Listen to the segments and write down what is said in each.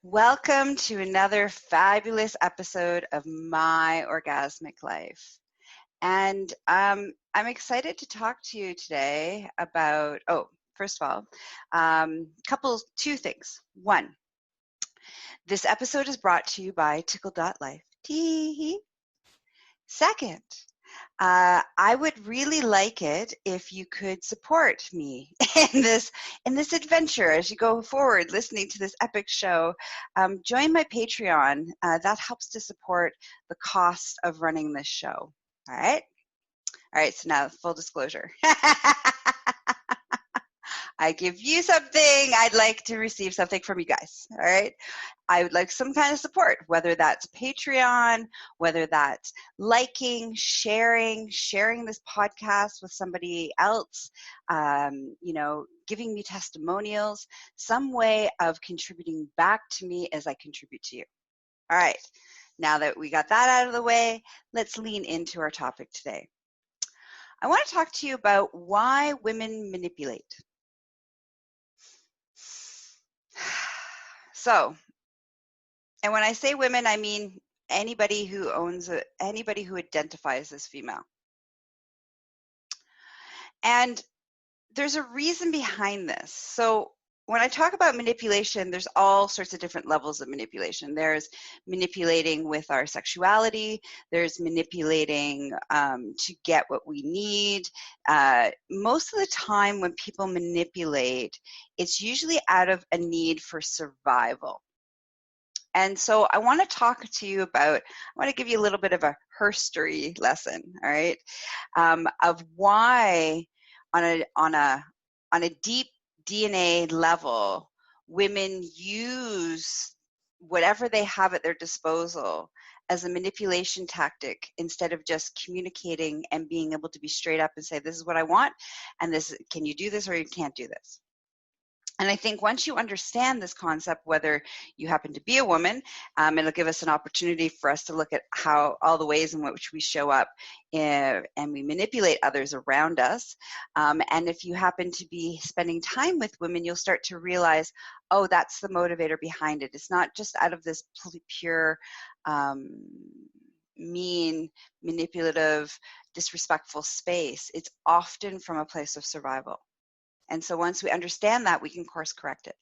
Welcome to another fabulous episode of My Orgasmic Life. And I'm excited to talk to you today about, first of all, two things. One, this episode is brought to you by ticklelife. Tee-hee. Second, I would really like it if you could support me in this adventure as you go forward listening to this epic show. Join my Patreon. That helps to support the cost of running this show. All right, so now full disclosure. I give you something, I'd like to receive something from you guys, all right? I would like some kind of support, whether that's Patreon, whether that's liking, sharing this podcast with somebody else, giving me testimonials, some way of contributing back to me as I contribute to you. All right, now that we got that out of the way, let's lean into our topic today. I want to talk to you about why women manipulate. So, and when I say women, I mean anybody who identifies as female. And there's a reason behind this. So when I talk about manipulation, there's all sorts of different levels of manipulation. There's manipulating with our sexuality. There's manipulating to get what we need. Most of the time when people manipulate, it's usually out of a need for survival. And so I want to talk to you about, I want to give you a little bit of a herstory lesson, all right, of why on a deep DNA level, women use whatever they have at their disposal as a manipulation tactic instead of just communicating and being able to be straight up and say, this is what I want, and this, can you do this or you can't do this? And I think once you understand this concept, whether you happen to be a woman, it'll give us an opportunity for us to look at how all the ways in which we show up and we manipulate others around us. And if you happen to be spending time with women, you'll start to realize, oh, that's the motivator behind it. It's not just out of this pure, mean, manipulative, disrespectful space. It's often from a place of survival. And so once we understand that, we can course correct it.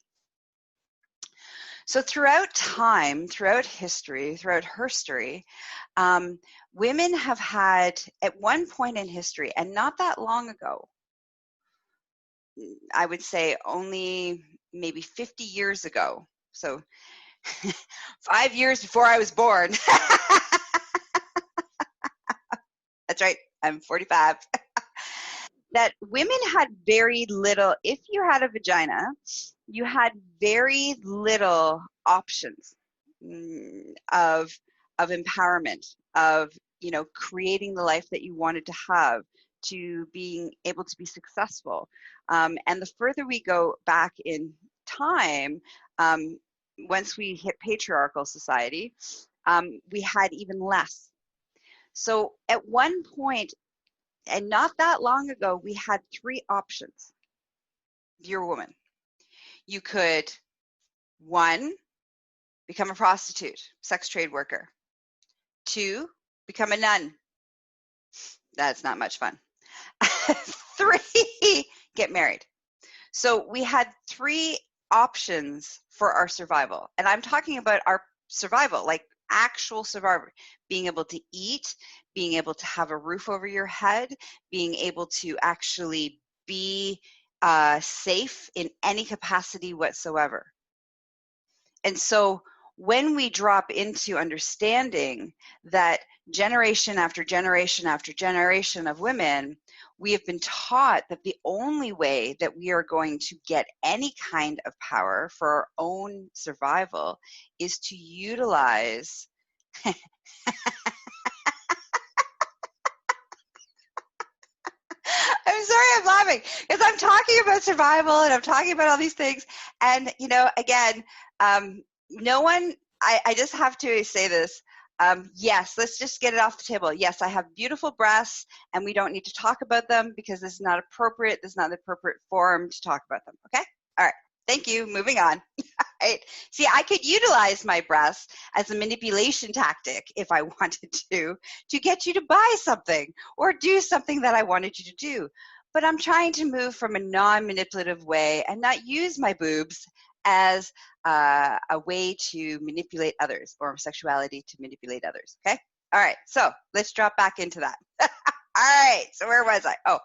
So throughout time, throughout history, throughout herstory, women have had, at one point in history, and not that long ago, I would say only maybe 50 years ago, so 5 years before I was born. That's right, I'm 45. That women had very little, if you had a vagina, you had very little options of empowerment, of, creating the life that you wanted to have, to being able to be successful. And the further we go back in time, once we hit patriarchal society, we had even less. So at one point, and not that long ago, we had three options. If you're a woman, you could, 1, become a prostitute, sex trade worker. 2, become a nun. That's not much fun. 3, get married. So we had 3 options for our survival. And I'm talking about our survival, like actual survival, being able to eat, being able to have a roof over your head, being able to actually be safe in any capacity whatsoever. And so when we drop into understanding that generation after generation after generation of women, we have been taught that the only way that we are going to get any kind of power for our own survival is to utilize I'm sorry, I'm laughing because I'm talking about survival and I'm talking about all these things. And, again, no one, I just have to say this. Yes, let's just get it off the table. Yes, I have beautiful breasts and we don't need to talk about them because this is not appropriate. This is not the appropriate forum to talk about them. Okay? All right. Thank you. Moving on. Right? See, I could utilize my breasts as a manipulation tactic if I wanted to get you to buy something or do something that I wanted you to do. But I'm trying to move from a non-manipulative way and not use my boobs as a way to manipulate others, or sexuality to manipulate others. Okay? All right, so let's drop back into that. All right, so where was I? Oh,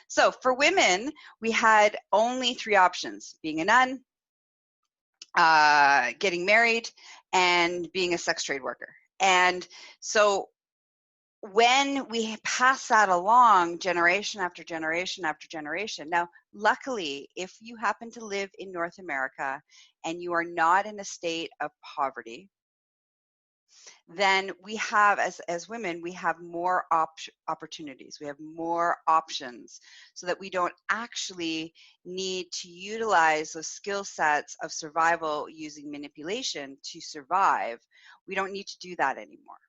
so for women, we had only 3 options: being a nun, getting married, and being a sex trade worker. And so when we pass that along generation after generation after generation, now luckily, if you happen to live in North America and you are not in a state of poverty, then we have, as women, we have more opportunities. We have more options, so that we don't actually need to utilize those skill sets of survival using manipulation to survive. We don't need to do that anymore.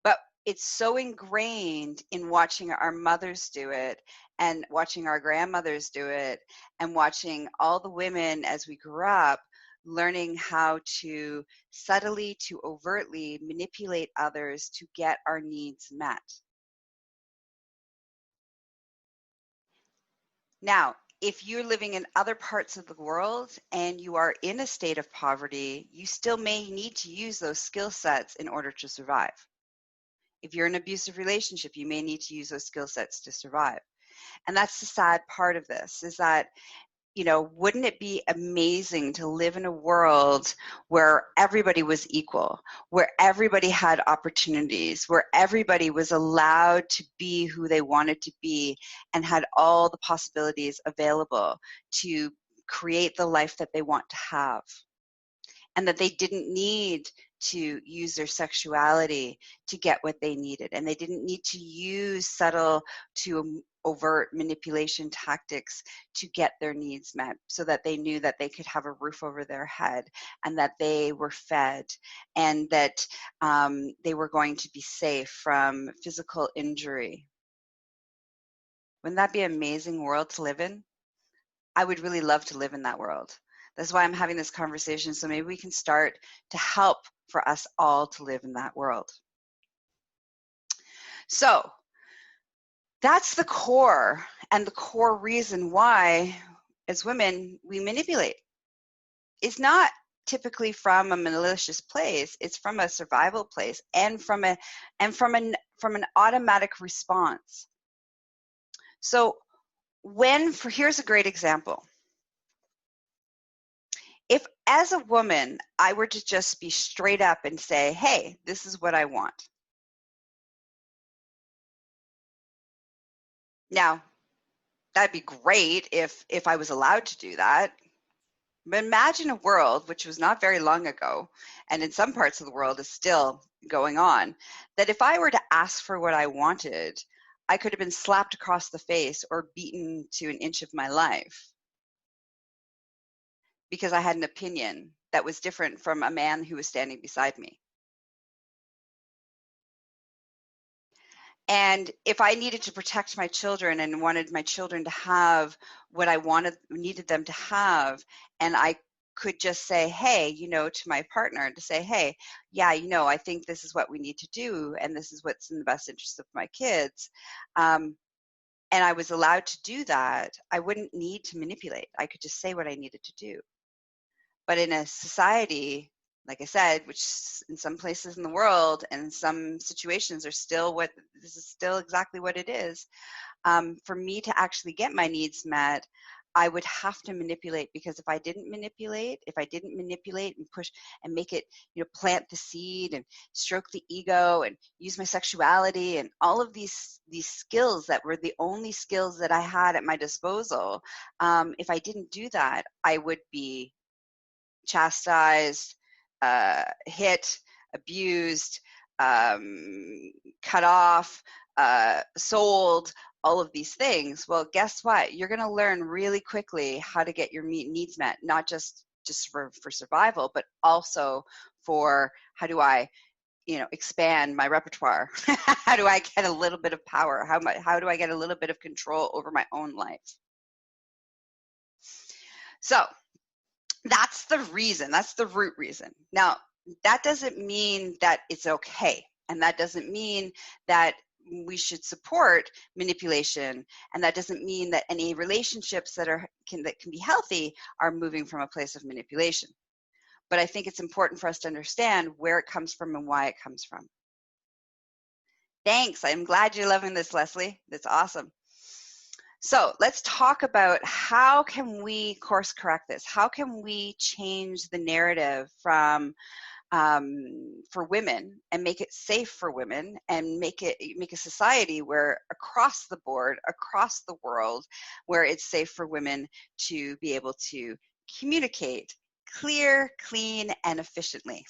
But it's so ingrained in watching our mothers do it and watching our grandmothers do it and watching all the women as we grew up learning how to subtly to overtly manipulate others to get our needs met. Now, if you're living in other parts of the world and you are in a state of poverty, you still may need to use those skill sets in order to survive. If you're in an abusive relationship, you may need to use those skill sets to survive. And that's the sad part of this, is that, you know, wouldn't it be amazing to live in a world where everybody was equal, where everybody had opportunities, where everybody was allowed to be who they wanted to be and had all the possibilities available to create the life that they want to have, and that they didn't need to use their sexuality to get what they needed, and they didn't need to use subtle to overt manipulation tactics to get their needs met, so that they knew that they could have a roof over their head and that they were fed and that they were going to be safe from physical injury. Wouldn't that be an amazing world to live in? I would really love to live in that world. That's why I'm having this conversation, so maybe we can start to help for us all to live in that world. So that's the core, and the core reason why, as women, we manipulate. It's not typically from a malicious place. It's from a survival place and from an automatic response. So here's a great example. If, as a woman, I were to just be straight up and say, hey, this is what I want. Now, that'd be great if I was allowed to do that. But imagine a world, which was not very long ago, and in some parts of the world is still going on, that if I were to ask for what I wanted, I could have been slapped across the face or beaten to an inch of my life, because I had an opinion that was different from a man who was standing beside me. And if I needed to protect my children and wanted my children to have what I needed them to have, and I could just say, hey, to my partner, to say, hey, yeah, I think this is what we need to do, and this is what's in the best interest of my kids, and I was allowed to do that, I wouldn't need to manipulate. I could just say what I needed to do. But in a society, like I said, which in some places in the world and in some situations are still this is still exactly what it is. For me to actually get my needs met, I would have to manipulate, because if I didn't manipulate and push and make it, plant the seed and stroke the ego and use my sexuality and all of these skills that were the only skills that I had at my disposal, if I didn't do that, I would be chastised, hit, abused, cut off, sold, all of these things. Well, guess what? You're going to learn really quickly how to get your needs met, not just for survival, but also for how do I, expand my repertoire? How do I get a little bit of power? How do I get a little bit of control over my own life? So That's the reason. That's the root reason. Now, that doesn't mean that it's okay. And that doesn't mean that we should support manipulation. And that doesn't mean that any relationships that can be healthy are moving from a place of manipulation. But I think it's important for us to understand where it comes from and why it comes from. Thanks. I'm glad you're loving this, Leslie. That's awesome. So let's talk about how can we course correct this? How can we change the narrative from for women and make it safe for women and make a society where across the board, across the world, where it's safe for women to be able to communicate clear, clean, and efficiently.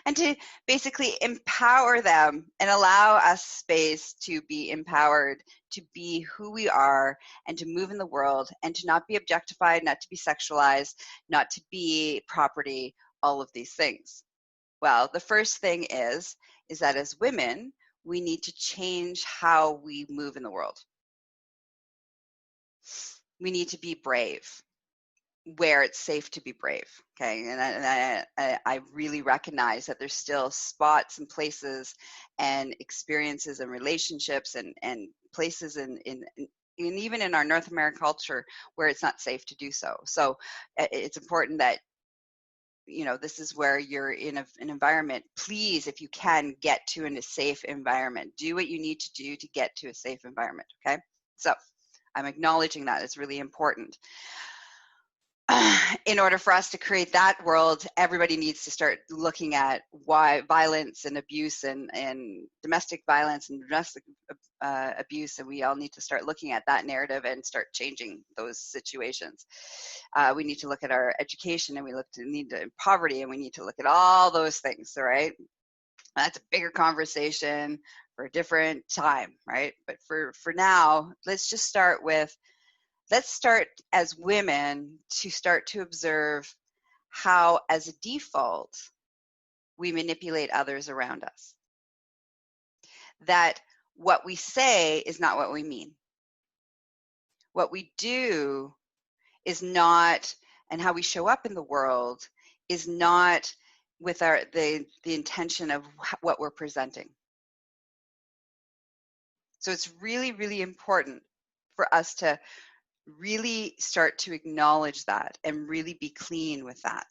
And to basically empower them and allow us space to be empowered, to be who we are, and to move in the world, and to not be objectified, not to be sexualized, not to be property, all of these things. Well, the first thing is that as women, we need to change how we move in the world. We need to be brave where it's safe to be brave. Okay. And I really recognize that there's still spots and places and experiences and relationships and places in even in our North American culture where it's not safe to do so. So it's important that, you know, this is where you're in an environment. Please, if you can, get to a safe environment. Do what you need to do to get to a safe environment. Okay. So I'm acknowledging that. It's really important. In order for us to create that world, everybody needs to start looking at why violence and abuse and domestic violence and domestic abuse, and we all need to start looking at that narrative and start changing those situations. We need to look at our education, and we need to poverty, and we need to look at all those things, all right? That's a bigger conversation for a different time, right? But for now, let's just start with, let's start as women to start to observe how, as a default, we manipulate others around us. That what we say is not what we mean. What we do is not, and how we show up in the world is not with the intention of what we're presenting. So it's really, really important for us to really start to acknowledge that and really be clean with that.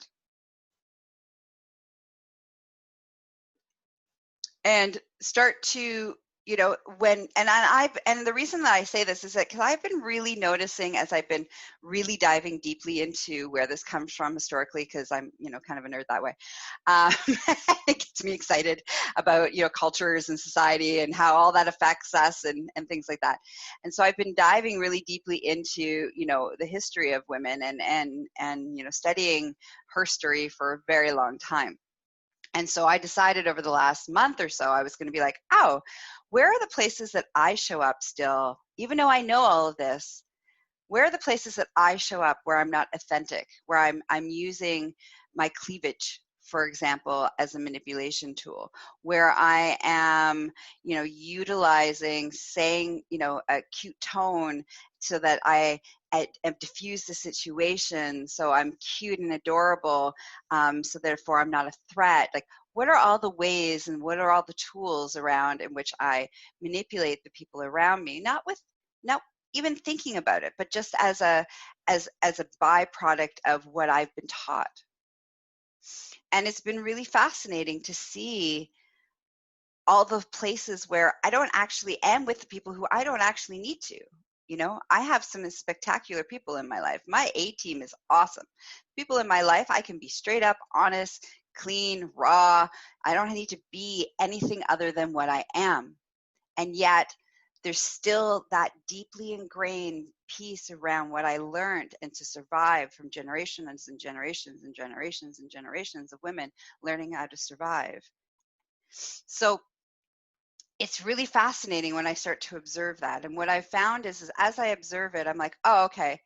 And start to, you know, and the reason that I say this is that because I've been really noticing as I've been really diving deeply into where this comes from historically, because I'm, you know, kind of a nerd that way. It gets me excited about, you know, cultures and society and how all that affects us and things like that. And so I've been diving really deeply into, you know, the history of women and you know, studying her story for a very long time. And so I decided over the last month or so, I was going to be like, oh, where are the places that I show up still, even though I know all of this? Where are the places that I show up where I'm not authentic, where I'm using my cleavage, for example, as a manipulation tool, where I am, you know, utilizing saying, you know, a cute tone so that I diffuse the situation, so I'm cute and adorable, so therefore I'm not a threat. Like, what are all the ways and what are all the tools around in which I manipulate the people around me, not even thinking about it, but just as a byproduct of what I've been taught. And it's been really fascinating to see all the places where I don't actually am with the people who I don't actually need to. You know, I have some spectacular people in my life. My A team is awesome. People in my life, I can be straight up, honest, clean, raw. I don't need to be anything other than what I am. And yet, there's still that deeply ingrained piece around what I learned and to survive from generations and generations and generations and generations of women learning how to survive. So it's really fascinating when I start to observe that. And what I've found is as I observe it, I'm like, oh, okay.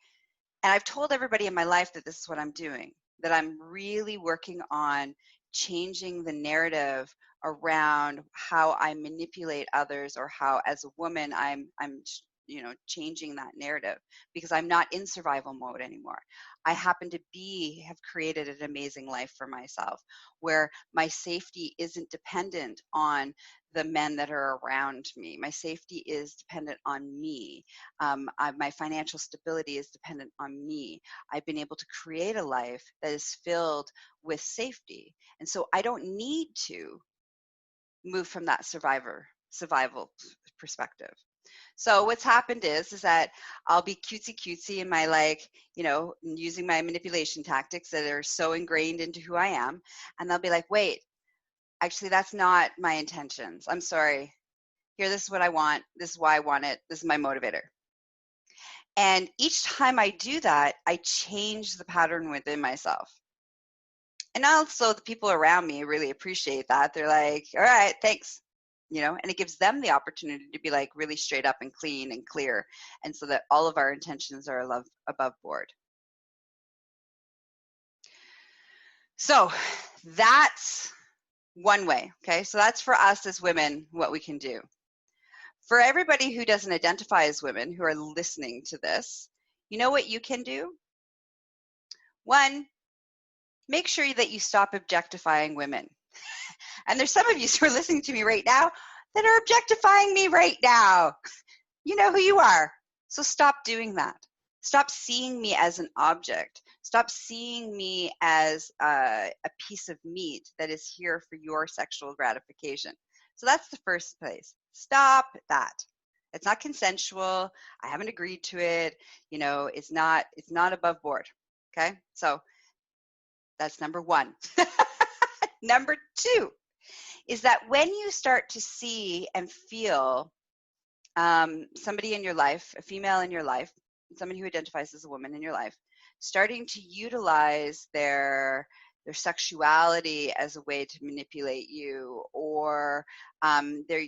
And I've told everybody in my life that this is what I'm doing, that I'm really working on changing the narrative around how I manipulate others, or how as a woman I'm you know, changing that narrative, because I'm not in survival mode anymore. I happen to have created an amazing life for myself where my safety isn't dependent on the men that are around me. My safety is dependent on me. My financial stability is dependent on me. I've been able to create a life that is filled with safety. And so I don't need to move from that survival perspective. So what's happened is that I'll be cutesy in my, like, using my manipulation tactics that are so ingrained into who I am. And they'll be like, wait, actually, that's not my intentions. I'm sorry. Here, this is what I want. This is why I want it. This is my motivator. And each time I do that, I change the pattern within myself. And also the people around me really appreciate that. They're like, all right, thanks. And it gives them the opportunity to be like really straight up and clean and clear. And so that all of our intentions are above board. So that's one way. Okay. So that's for us as women, what we can do. For everybody who doesn't identify as women who are listening to this, you know what you can do? One, make sure that you stop objectifying women. And there's some of you who are listening to me right now that are objectifying me right now. You know who you are. So stop doing that. Stop seeing me as an object. Stop seeing me as a piece of meat that is here for your sexual gratification. So that's the first place. Stop that. It's not consensual. I haven't agreed to it. It's not above board. Okay? So that's number one. Number two is that when you start to see and feel somebody in your life, a female in your life, somebody who identifies as a woman in your life, starting to utilize their sexuality as a way to manipulate you, or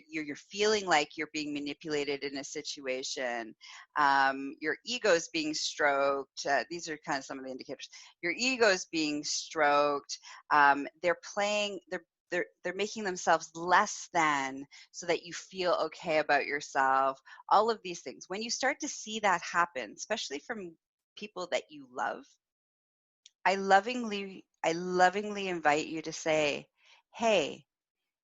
you're feeling like you're being manipulated in a situation, your ego's being stroked. These are kind of some of the indicators. Your ego's being stroked. They're making themselves less than so that you feel okay about yourself. All of these things. When you start to see that happen, especially from people that you love, I lovingly invite you to say, hey,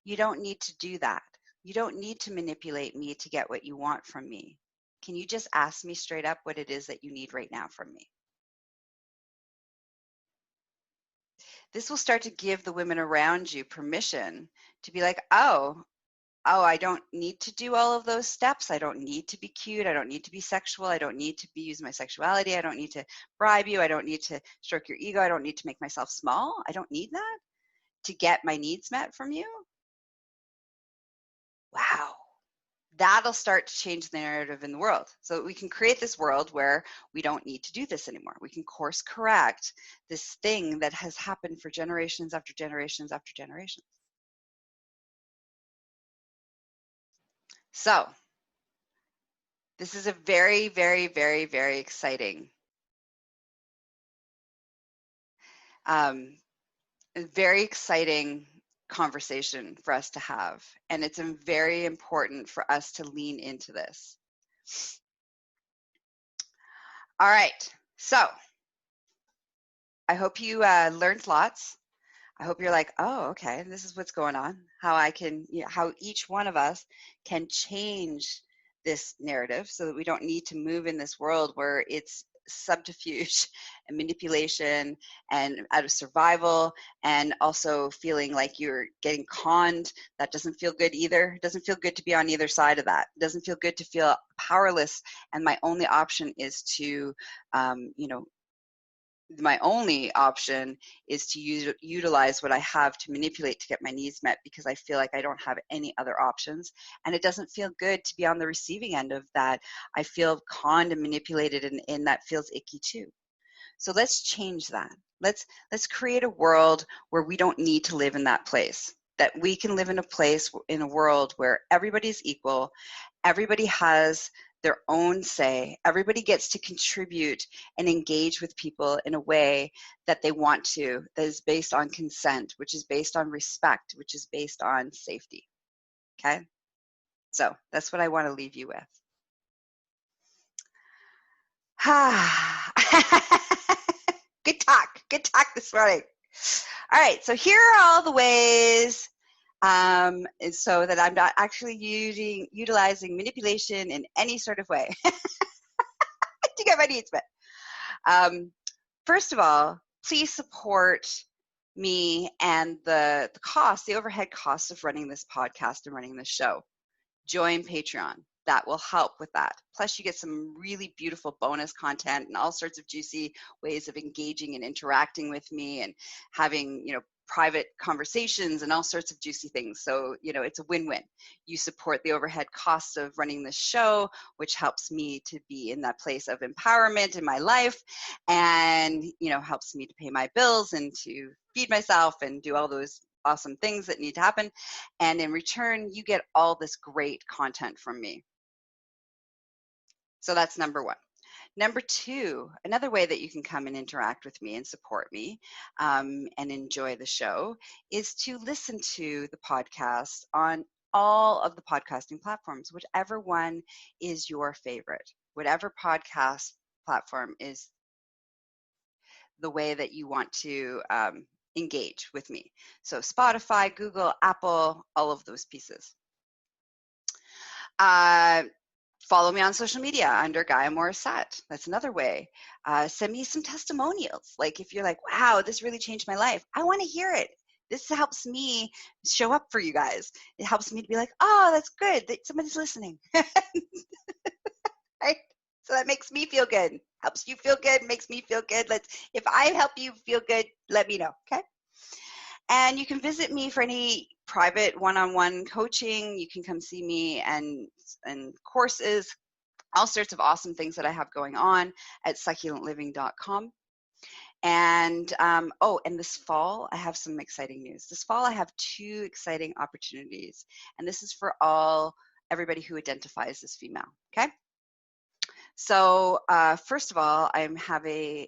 you don't need to do that. You don't need to manipulate me to get what you want from me. Can you just ask me straight up what it is that you need right now from me? This will start to give the women around you permission to be like, oh, I don't need to do all of those steps. I don't need to be cute. I don't need to be sexual. I don't need to use my sexuality. I don't need to bribe you. I don't need to stroke your ego. I don't need to make myself small. I don't need that to get my needs met from you. Wow. That'll start to change the narrative in the world. So we can create this world where we don't need to do this anymore. We can course correct this thing that has happened for generations after generations after generations. So this is a very, very, very, very exciting, conversation for us to have. And it's very important for us to lean into this. All right. So I hope you learned lots. I hope you're like, oh, okay, this is what's going on. How each one of us can change this narrative so that we don't need to move in this world where it's subterfuge and manipulation and out of survival, and also feeling like you're getting conned. That doesn't feel good either. It doesn't feel good to be on either side of that. It doesn't feel good to feel powerless, and my only option is to utilize what I have to manipulate to get my needs met, because I feel like I don't have any other options. And it doesn't feel good to be on the receiving end of that. I feel conned and manipulated, and that feels icky too. So let's change that. Let's create a world where we don't need to live in that place, that we can live in a world where everybody's equal, everybody has their own say, everybody gets to contribute and engage with people in a way that they want to, that is based on consent, which is based on respect, which is based on safety. Okay? So that's what I want to leave you with. Good talk this morning. All right, so here are all the ways so that I'm not actually utilizing manipulation in any sort of way to get my needs met. First of all, please support me and the overhead costs of running this podcast and running this show. Join Patreon. That will help with that. Plus, you get some really beautiful bonus content and all sorts of juicy ways of engaging and interacting with me and having, private conversations and all sorts of juicy things. So, it's a win-win. You support the overhead costs of running this show, which helps me to be in that place of empowerment in my life and, helps me to pay my bills and to feed myself and do all those awesome things that need to happen. And in return, you get all this great content from me. So that's number one. Number two, another way that you can come and interact with me and support me and enjoy the show is to listen to the podcast on all of the podcasting platforms, whichever one is your favorite, whatever podcast platform is the way that you want to engage with me. So Spotify, Google, Apple, all of those pieces. Follow me on social media under Gaia Morrissette. That's another way. Send me some testimonials. Like if you're like, wow, this really changed my life. I want to hear it. This helps me show up for you guys. It helps me to be like, oh, that's good that somebody's listening. Right? So that makes me feel good. Helps you feel good, makes me feel good. If I help you feel good, let me know, okay? And you can visit me for any private one-on-one coaching. You can come see me and courses, all sorts of awesome things that I have going on at succulentliving.com. And and this fall, I have some exciting news. This fall, I have 2 exciting opportunities. And this is for everybody who identifies as female, okay? So first of all, I have a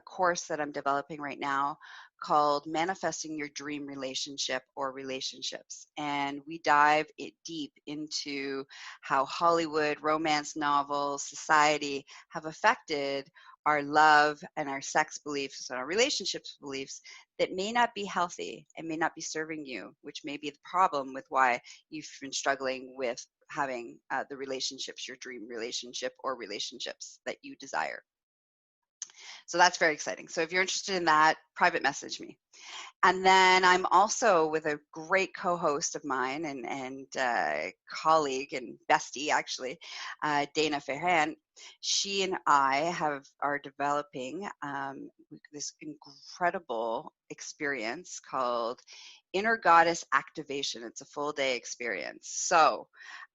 course that I'm developing right now called Manifesting Your Dream Relationship or Relationships. And we dive deep into how Hollywood, romance novels, society have affected our love and our sex beliefs and our relationships beliefs that may not be healthy and may not be serving you, which may be the problem with why you've been struggling with having the relationships, your dream relationship or relationships that you desire. So that's very exciting. So if you're interested in that, private message me. And then I'm also with a great co-host of mine and colleague and bestie, actually, Dana Ferhan. She and I are developing this incredible experience called Inner Goddess Activation. It's a full day experience. So,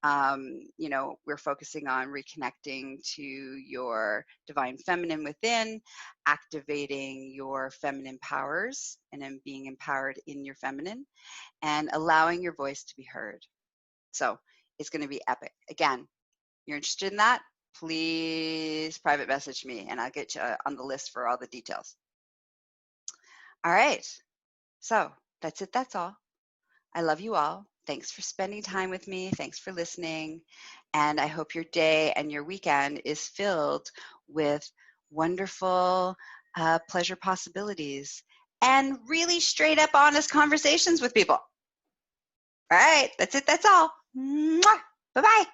we're focusing on reconnecting to your divine feminine within, activating your feminine powers and then being empowered in your feminine and allowing your voice to be heard. So it's going to be epic. Again, you're interested in that? Please private message me and I'll get you on the list for all the details. All right. So that's it. That's all. I love you all. Thanks for spending time with me. Thanks for listening. And I hope your day and your weekend is filled with wonderful pleasure possibilities and really straight up honest conversations with people. All right. That's it. That's all. Mwah. Bye-bye.